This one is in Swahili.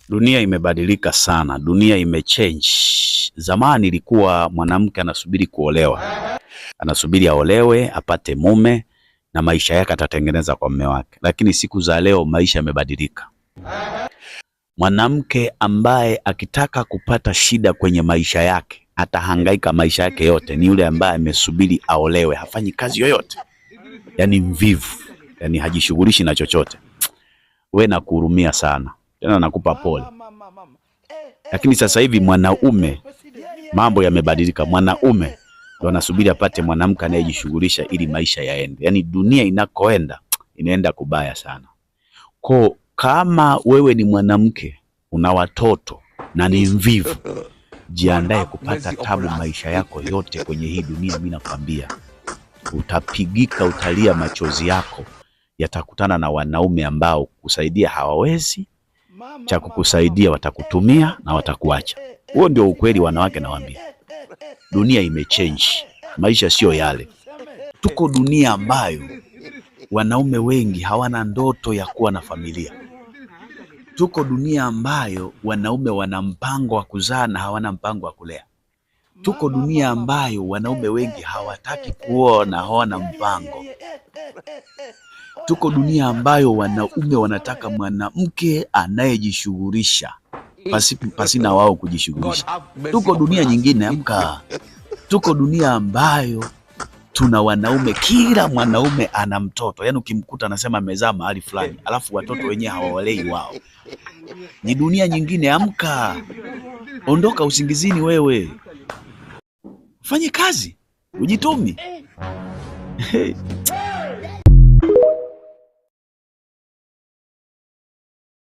Dunia imebadilika sana, dunia imechange. Zamani ilikuwa mwanamke anasubiri kuolewa, anasubiri aolewe apate mume na maisha yake atatengeneza kwa mume wake, lakini siku za leo maisha yamebadilika. Mwanamke ambaye akitaka kupata shida kwenye maisha yake atahangaika maisha yake yote ni yule ambaye amesubiri aolewe, hafanyi kazi yoyote, yani mvivu, yani hajishughulishi na chochote. We nakuhurumia sana, tena nakupa pole. Lakini sasa hivi mwanaume, mambo yamebadilika. Mwanaume ndo anasubiri apate mwanamke anayejishughulisha ili maisha yaende. Yani dunia inakoenda inaenda kubaya sana. Kama wewe ni mwanamke, una watoto na ni mvivu, jiandae kupata tabu maisha yako yote kwenye hii dunia. Mimi nakwambia utapigika, utalia, machozi yako yatakutana na wanaume ambao kusaidia hawawezi, cha kukusaidia watakutumia na watakuacha. Huo ndio ukweli wanawake, nawaambia. Dunia imechange, maisha sio yale. Tuko dunia ambayo wanaume wengi hawana ndoto ya kuwa na familia. Tuko dunia ambayo wanaume wana mpango wa kuzaa na hawana mpango wa kulea. Tuko dunia ambayo wanaume wengi hawataki kuoa na hawana mpango. Tuko dunia ambayo wanaume wanataka mwanamke anayejishughulisha pasina wao kujishughulisha. Tuko dunia nyingine, amka. Tuko dunia ambayo tuna wanaume, kila mwanaume ana mtoto. Yaani ukimkuta anasema amezaa mahali fulani, alafu watoto wenyewe hawawalei wao. Ni dunia nyingine, amka. Ondoka usingizini wewe. Fanye kazi, ujitume.